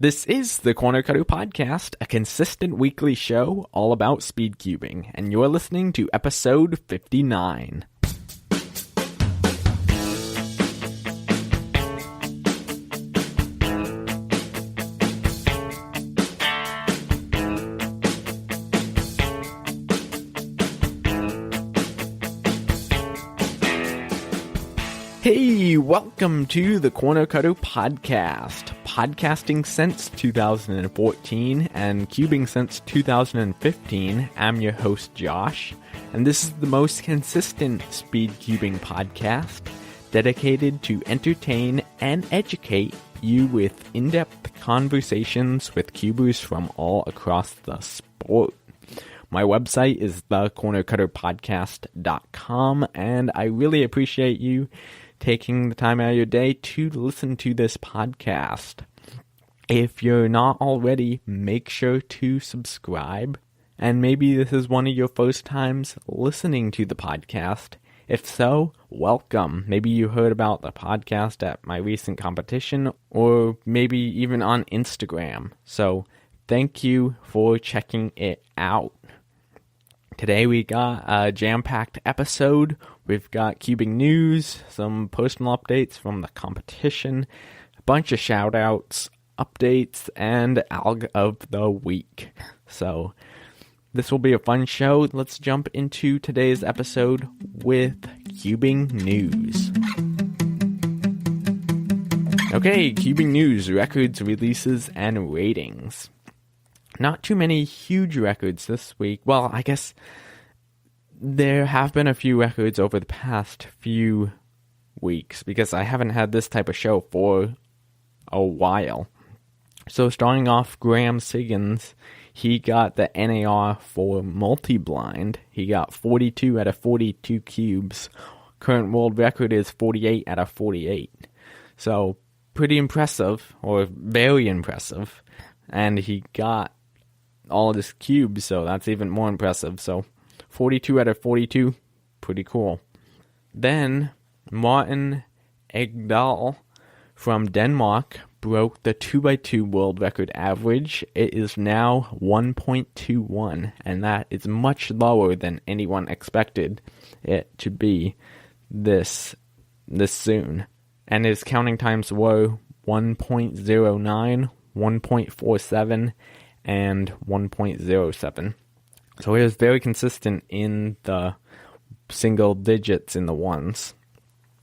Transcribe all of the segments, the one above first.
This is the CornerCutter podcast, a consistent weekly show all about speed cubing, and you're listening to episode 59. Hey, welcome to the CornerCutter podcast. Podcasting since 2014 and cubing since 2015. I'm your host, Josh, and this is the most consistent speed cubing podcast dedicated to entertain and educate you with in-depth conversations with cubers from all across the sport. My website is thecornercutterpodcast.com, and I really appreciate you taking the time out of your day to listen to this podcast. If you're not already, make sure to subscribe. And maybe this is one of your first times listening to the podcast. If so, welcome. Maybe you heard about the podcast at my recent competition, or maybe even on Instagram. So thank you for checking it out. Today we got a jam-packed episode. We've got cubing news, some personal updates from the competition, a bunch of shoutouts, updates, and alg of the week. So this will be a fun show. Let's jump into today's episode with cubing news. Okay, cubing news, records, releases, and ratings. Not too many huge records this week. Well, I guess there have been a few records over the past few weeks because I haven't had this type of show for a while. So starting off, Graham Siggins, he got the NAR for multi-blind. He got 42 out of 42 cubes. Current world record is 48 out of 48. So pretty impressive, or very impressive. And he got all of his cubes, so that's even more impressive. So 42 out of 42, pretty cool. Then Martin Egdahl from Denmark broke the 2x2 world record average. It is now 1.21, and that is much lower than anyone expected it to be this soon. And his counting times were 1.09, 1.47, and 1.07. So it was very consistent in the single digits in the ones.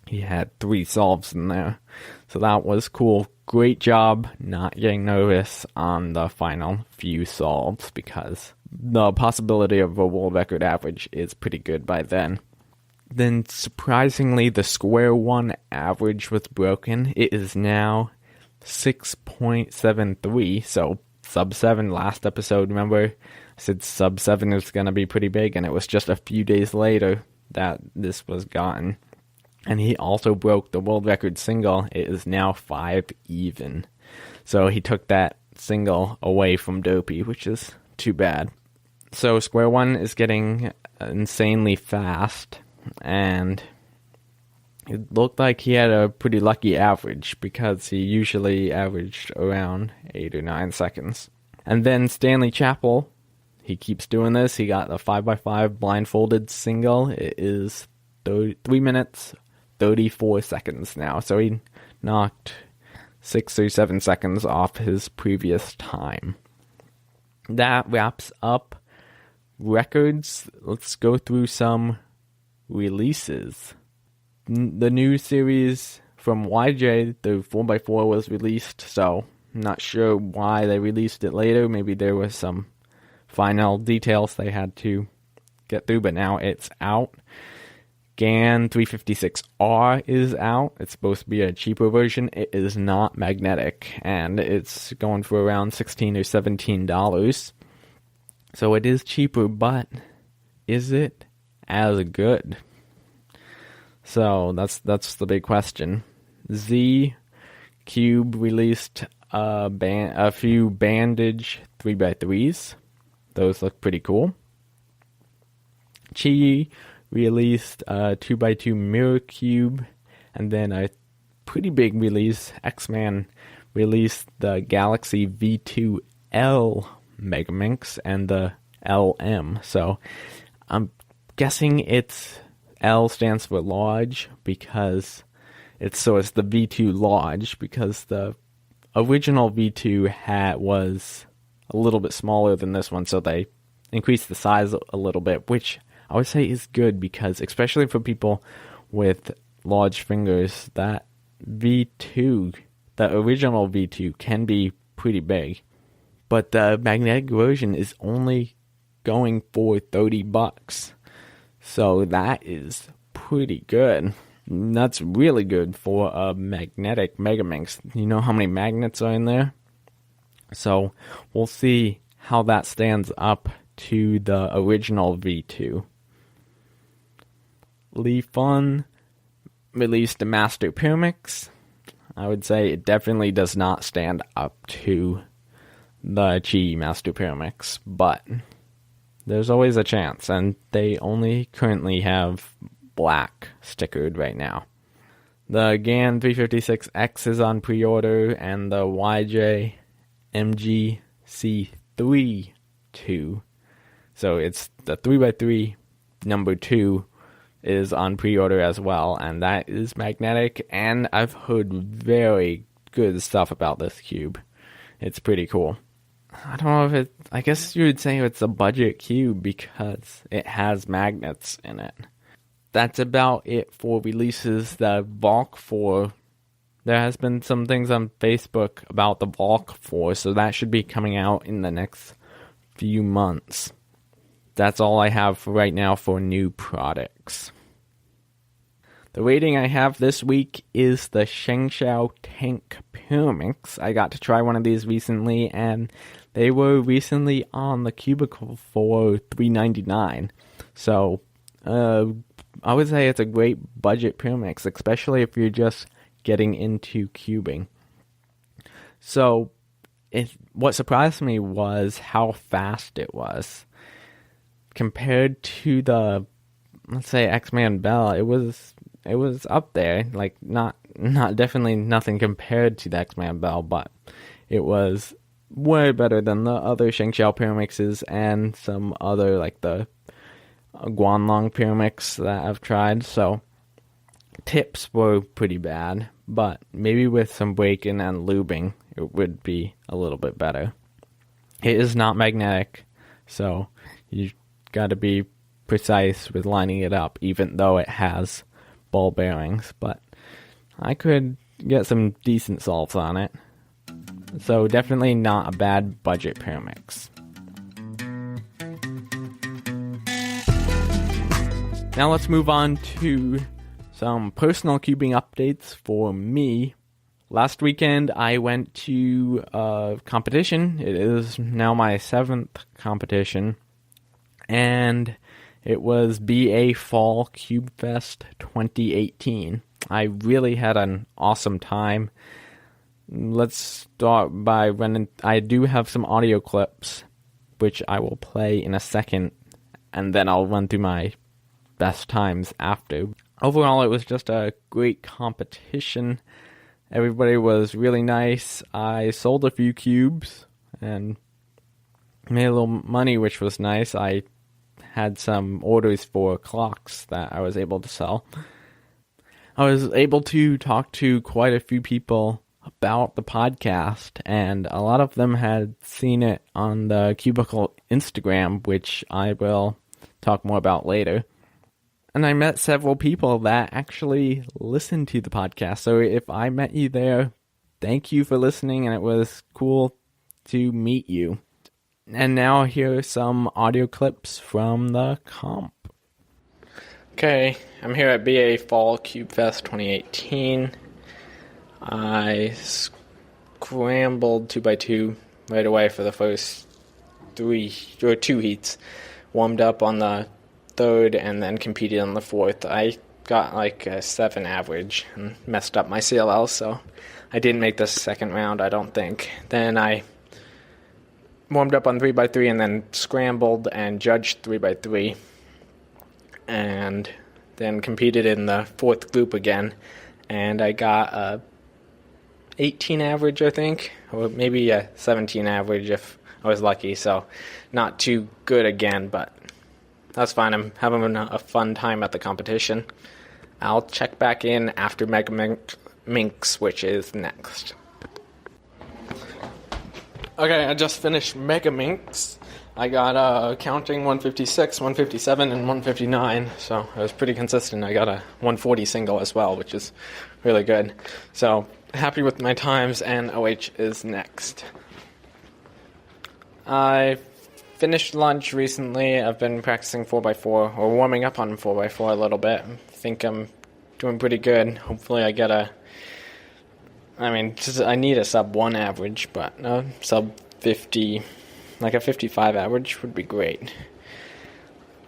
He had 3 solves in there. So that was cool. Great job not getting nervous on the final few solves because the possibility of a world record average is pretty good by then. Then surprisingly, the square one average was broken. It is now 6.73, so sub 7 last episode, remember? I said sub 7 is going to be pretty big, and it was just a few days later that this was gotten. And he also broke the world record single. It is now 5 even. So he took that single away from Dopey, which is too bad. So square one is getting insanely fast, and it looked like he had a pretty lucky average because he usually averaged around 8 or 9 seconds. And then Stanley Chappell, he keeps doing this. He got the 5x5 blindfolded single. It is 3 minutes, 34 seconds now. So he knocked 6 or 7 seconds off his previous time. That wraps up records. Let's go through some releases. The new series from YJ, the 4x4 was released, so I'm not sure why they released it later. Maybe there was some final details they had to get through, but now it's out. GAN 356R is out. It's supposed to be a cheaper version. It is not magnetic, and it's going for around $16 or $17. So it is cheaper, but is it as good? So that's the big question. Z Cube released a few bandage 3x3s. Those look pretty cool. Chi released a 2x2 mirror cube, and then a pretty big release, X-Man released the Galaxy V2L Megaminx and the LM. So I'm guessing it's L stands for large because it's the V2 large because the original V2 was a little bit smaller than this one, so they increased the size a little bit, which I would say is good because especially for people with large fingers, that V2, the original V2 can be pretty big. But the magnetic version is only going for $30. So that is pretty good. That's really good for a magnetic Megaminx. You know how many magnets are in there? So we'll see how that stands up to the original V2. Lee Fun released a Master Pyramix. I would say it definitely does not stand up to the Qi Master Pyramix, but there's always a chance, and they only currently have black stickered right now. The GAN 356X is on pre-order, and the YJ MGC3 2. So it's the 3x3 number 2 is on pre-order as well, and that is magnetic, and I've heard very good stuff about this cube. It's pretty cool. I don't know I guess you would say it's a budget cube because it has magnets in it. That's about it for releases. The Valk 4, there has been some things on Facebook about the Valk 4, so that should be coming out in the next few months. That's all I have for right now for new products. The rating I have this week is the Shengshao Tank Pyramix. I got to try one of these recently, and they were recently on the Cubicle for $3.99. So, I would say it's a great budget Pyramix, especially if you're just getting into cubing. So, what surprised me was how fast it was. Compared to the, let's say, X-Man Bell, it was up there. Like, not definitely nothing compared to the X-Man Bell, but it was way better than the other Shengshao Pyramixes and some other, like the Guanlong Pyramix that I've tried. So, tips were pretty bad, but maybe with some breaking and lubing, it would be a little bit better. It is not magnetic, so you got to be precise with lining it up, even though it has ball bearings, but I could get some decent solves on it. So definitely not a bad budget Pyramix. Now let's move on to some personal cubing updates for me. Last weekend I went to a competition. It is now my 7th competition, and it was BA Fall Cube Fest 2018. I really had an awesome time. Let's start by running. I do have some audio clips, which I will play in a second, and then I'll run through my best times after. Overall, it was just a great competition. Everybody was really nice. I sold a few cubes and made a little money, which was nice. I had some orders for clocks that I was able to sell. I was able to talk to quite a few people about the podcast, and a lot of them had seen it on the Cubicle Instagram, which I will talk more about later. And I met several people that actually listened to the podcast. So if I met you there, thank you for listening, and it was cool to meet you. And now here are some audio clips from the comp. Okay, I'm here at BA Fall Cube Fest 2018. I scrambled 2x2 right away for the first 2 heats. Warmed up on the 3rd and then competed on the 4th. I got like a 7 average and messed up my CLL, so I didn't make the 2nd round, I don't think. Then I warmed up on 3x3 and then scrambled and judged 3x3 and then competed in the 4th group again, and I got a 18 average, I think, or maybe a 17 average if I was lucky. So not too good again, but that's fine. I'm having a fun time at the competition. I'll check back in after Mega Minx, which is next. Okay, I just finished Mega Minx. I got counting 156, 157, and 159, so it was pretty consistent. I got a 140 single as well, which is really good. So happy with my times, and OH is next. I finished lunch recently. I've been practicing 4x4, or warming up on 4x4 a little bit. I think I'm doing pretty good. Hopefully I get I need a sub 1 average, but sub 50, like a 55 average would be great.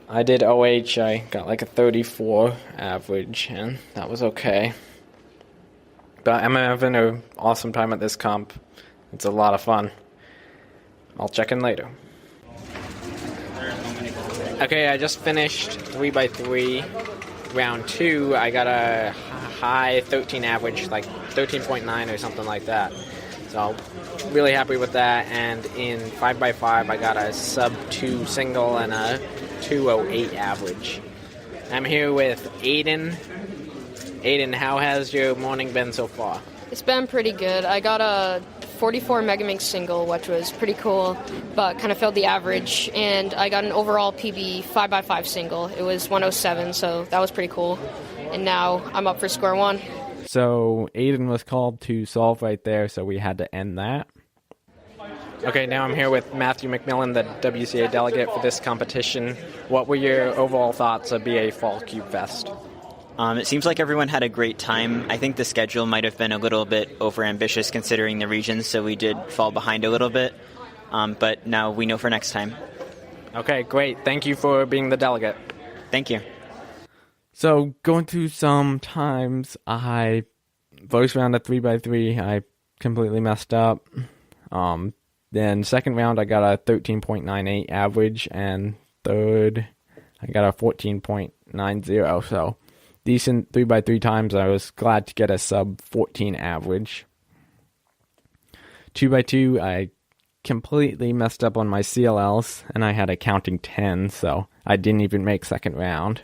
I did OH, I got like a 34 average, and that was okay. But I'm having an awesome time at this comp. It's a lot of fun. I'll check in later. Okay, I just finished 3x3 round 2. I got a high 13 average, like 13.9 or something like that. So really happy with that. And in 5x5, I got a sub 2 single and a 208 average. I'm here with Aiden. Aiden, how has your morning been so far? It's been pretty good. I got a 44 Megaminx single, which was pretty cool, but kind of failed the average. And I got an overall PB 5x5 single. It was 107, so that was pretty cool. And now I'm up for square one. So Aiden was called to solve right there, so we had to end that. Okay, now I'm here with Matthew McMillan, the WCA delegate for this competition. What were your overall thoughts of BA Fall Cube Fest? It seems like everyone had a great time. I think the schedule might have been a little bit overambitious considering the regions, so we did fall behind a little bit. But now we know for next time. Okay, great. Thank you for being the delegate. Thank you. So, going through some times, first round of 3x3, I completely messed up. Then second round, I got a 13.98 average, and third, I got a 14.90, so decent 3x3 times. I was glad to get a sub 14 average. 2x2, I completely messed up on my CLLs, and I had a counting 10, so I didn't even make second round.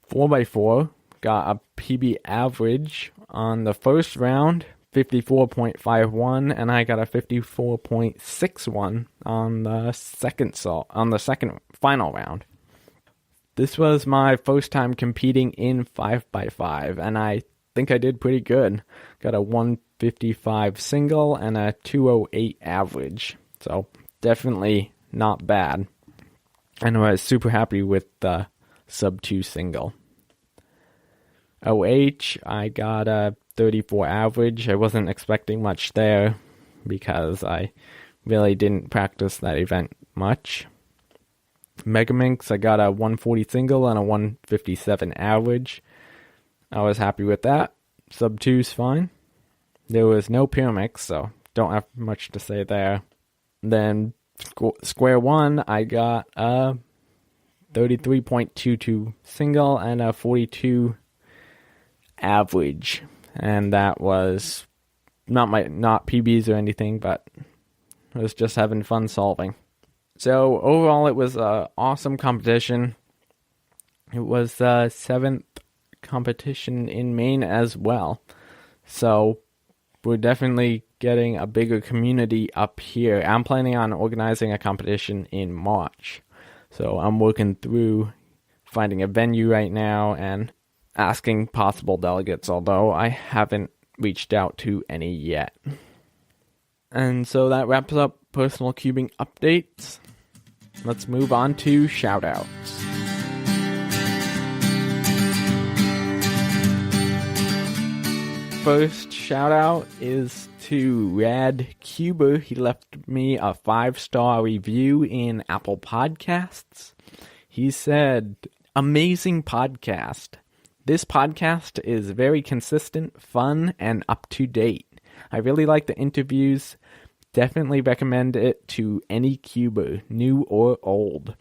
4x4, got a PB average on the first round, 54.51, and I got a 54.61 on the second final round. This was my first time competing in 5x5, and I think I did pretty good. Got a 155 single and a 208 average, so definitely not bad. And I was super happy with the sub 2 single. OH, I got a 34 average. I wasn't expecting much there because I really didn't practice that event much. Megaminx, I got a 140 single and a 157 average. I was happy with that. Sub 2's fine. There was no Pyramix, so don't have much to say there. Then square one, I got a 33.22 single and a 42 average, and that was not PBs or anything, but I was just having fun solving. So overall, it was an awesome competition. It was the 7th competition in Maine as well, so we're definitely getting a bigger community up here. I'm planning on organizing a competition in March, so I'm working through finding a venue right now and asking possible delegates, although I haven't reached out to any yet. And so that wraps up personal cubing updates. Let's move on to shoutouts. First shoutout is to Rad Cuber. He left me a 5-star review in Apple Podcasts. He said, "Amazing podcast. This podcast is very consistent, fun, and up to date. I really like the interviews. Definitely recommend it to any cuber, new or old."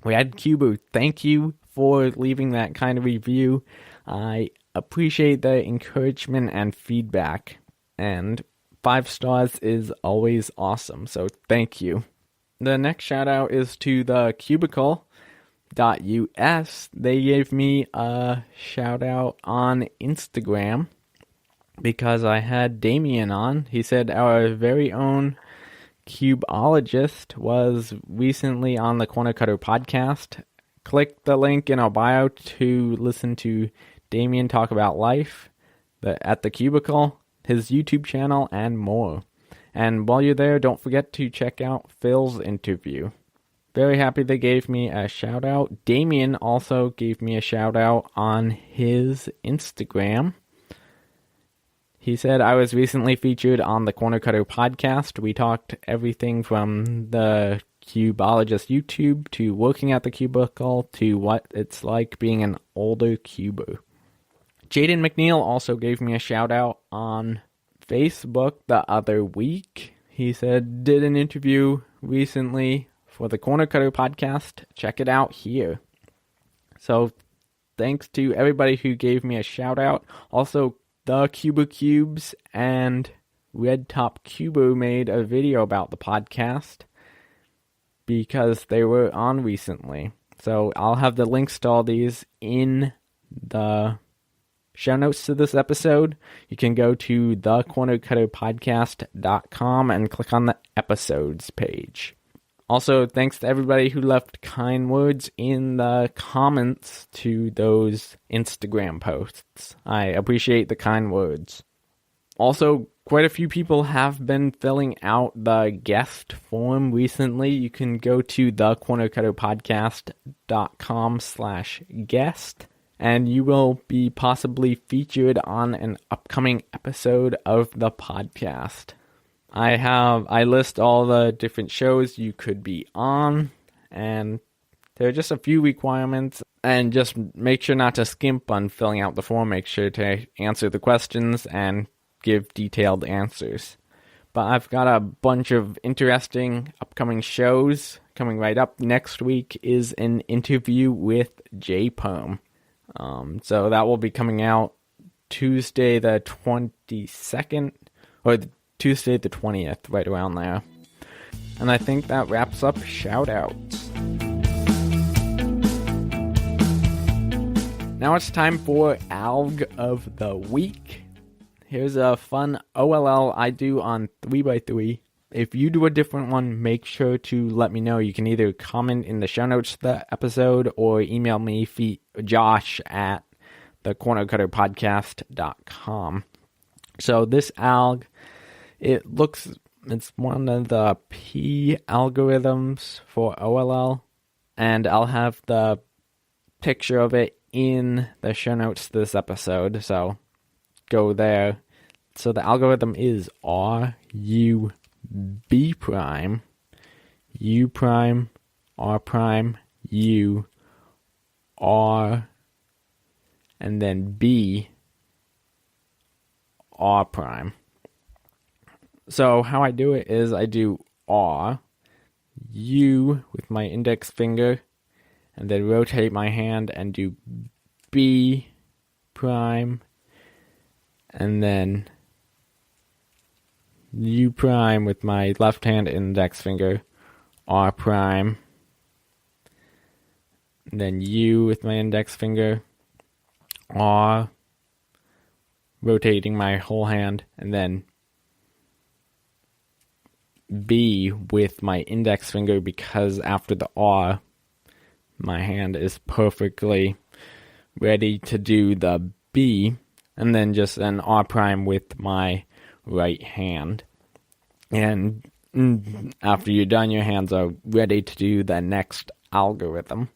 Rad Cuber, thank you for leaving that kind of review. I appreciate the encouragement and feedback. And 5 stars is always awesome, so thank you. The next shout out is to the Cubicle.us. They gave me a shout out on Instagram because I had Damien on. He said our very own cubeologist was recently on the CornerCutter podcast. Click the link in our bio to listen to Damien talk about life at the Cubicle, his YouTube channel, and more. And while you're there, don't forget to check out Phil's interview. Very happy they gave me a shout out. Damien also gave me a shout out on his Instagram. He said, I was recently featured on the CornerCutter podcast. We talked everything from the Cubeologist YouTube to working at the Cubicle to what it's like being an older cuber. Jaden McNeil also gave me a shout out on Facebook the other week. He said, did an interview recently for the CornerCutter podcast. Check it out here. So thanks to everybody who gave me a shout out. Also, the Cuber Cubes and Red Top Cuber made a video about the podcast because they were on recently. So I'll have the links to all these in the show notes to this episode. You can go to thecornercutterpodcast.com and click on the episodes page. Also, thanks to everybody who left kind words in the comments to those Instagram posts. I appreciate the kind words. Also, quite a few people have been filling out the guest form recently. You can go to thecornercutterpodcast.com/guest, and you will be possibly featured on an upcoming episode of the podcast. I list all the different shows you could be on, and there are just a few requirements, and just make sure not to skimp on filling out the form. Make sure to answer the questions and give detailed answers. But I've got a bunch of interesting upcoming shows coming right up. Next week is an interview with J-Perm. So that will be coming out Tuesday the 22nd, or Tuesday the 20th, right around there. And I think that wraps up Shoutouts. Now it's time for Alg of the Week. Here's a fun OLL I do on 3x3. If you do a different one, make sure to let me know. You can either comment in the show notes to the episode or email me, Josh at thecornercutterpodcast.com. So this alg, it's one of the P algorithms for OLL, and I'll have the picture of it in the show notes to this episode, so go there. So the algorithm is RUB prime, U prime, R prime, U, R, and then B, R prime. So how I do it is I do R, U with my index finger, and then rotate my hand and do B prime, and then U prime with my left hand index finger, R prime, and then U with my index finger, R, rotating my whole hand, and then B with my index finger, because after the R, my hand is perfectly ready to do the B, and then just an R prime with my right hand. And after you're done, your hands are ready to do the next algorithm.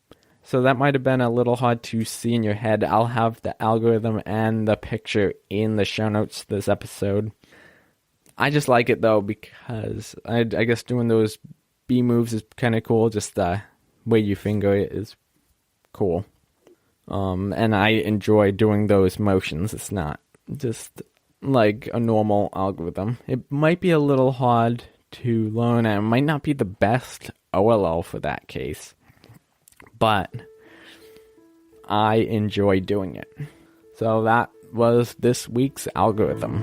So that might have been a little hard to see in your head. I'll have the algorithm and the picture in the show notes to this episode. I just like it though, because I guess doing those B moves is kind of cool. Just the way you finger it is cool. And I enjoy doing those motions. It's not just like a normal algorithm. It might be a little hard to learn, and it might not be the best OLL for that case, but I enjoy doing it. So that was this week's algorithm.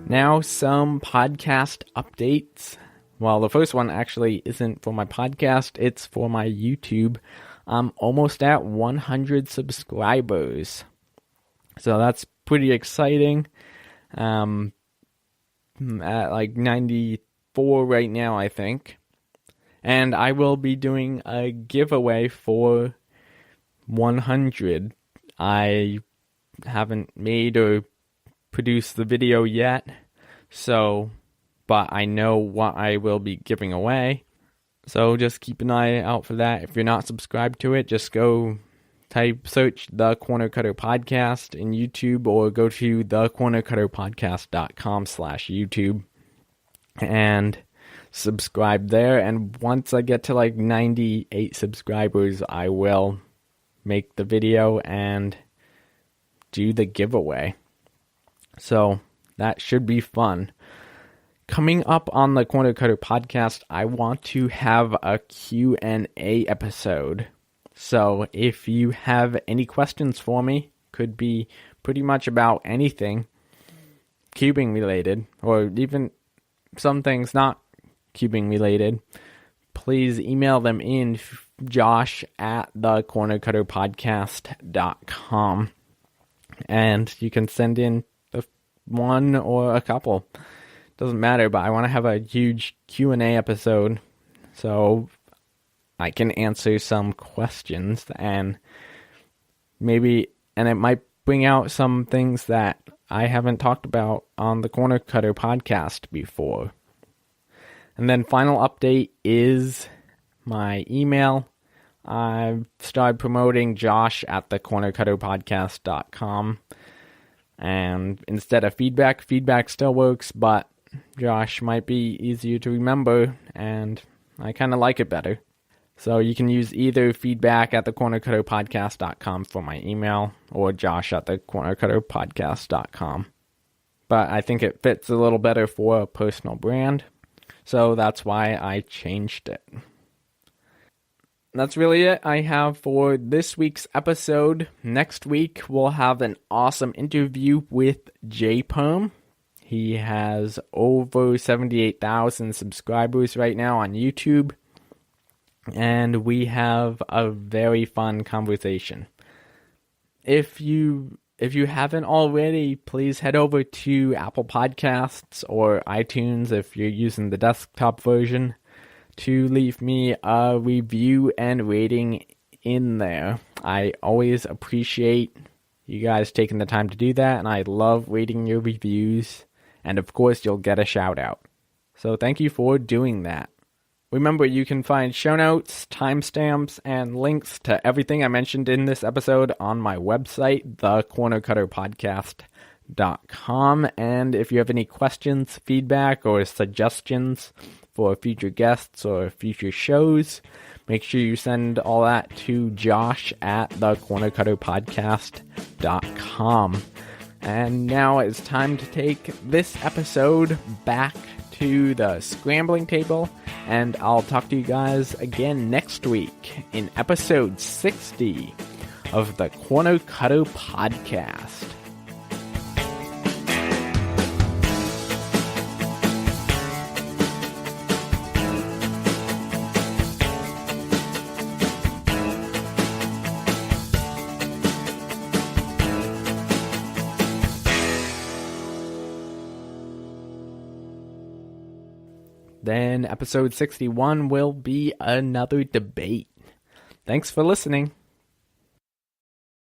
Now, some podcast updates. Well, the first one actually isn't for my podcast, it's for my YouTube. I'm almost at 100 subscribers. So that's pretty exciting. I'm at like 94 right now, I think. And I will be doing a giveaway for 100. I haven't made or produced the video yet, but I know what I will be giving away. So just keep an eye out for that. If you're not subscribed to it, just go search the CornerCutter Podcast in YouTube or go to thecornercutterpodcast.com/YouTube and subscribe there. And once I get to like 98 subscribers, I will make the video and do the giveaway. So that should be fun. Coming up on the CornerCutter Podcast, I want to have a Q&A episode. So if you have any questions for me, could be pretty much about anything cubing related, or even some things not cubing related, please email them in, josh@thecornercutterpodcast.com. And you can send in one or a couple. Doesn't matter, but I want to have a huge Q&A episode so I can answer some questions and it might bring out some things that I haven't talked about on the CornerCutter Podcast before. And then final update is my email. I've started promoting josh@thecornercutterpodcast.com. And instead of feedback still works, but Josh might be easier to remember, and I kind of like it better. So you can use either feedback@thecornercutterpodcast.com for my email, or josh@thecornercutterpodcast.com. But I think it fits a little better for a personal brand, so that's why I changed it. That's really it I have for this week's episode. Next week, we'll have an awesome interview with JPerm. He has over 78,000 subscribers right now on YouTube, and we have a very fun conversation. If you haven't already, please head over to Apple Podcasts or iTunes if you're using the desktop version to leave me a review and rating in there. I always appreciate you guys taking the time to do that, and I love reading your reviews, and of course you'll get a shout out. So thank you for doing that. Remember, you can find show notes, timestamps, and links to everything I mentioned in this episode on my website, thecornercutterpodcast.com. And if you have any questions, feedback, or suggestions for future guests or future shows, make sure you send all that to josh@thecornercutterpodcast.com. And now it's time to take this episode back to the scrambling table, and I'll talk to you guys again next week in episode 60 of the CornerCutter Podcast. Then episode 61 will be another debate. Thanks for listening.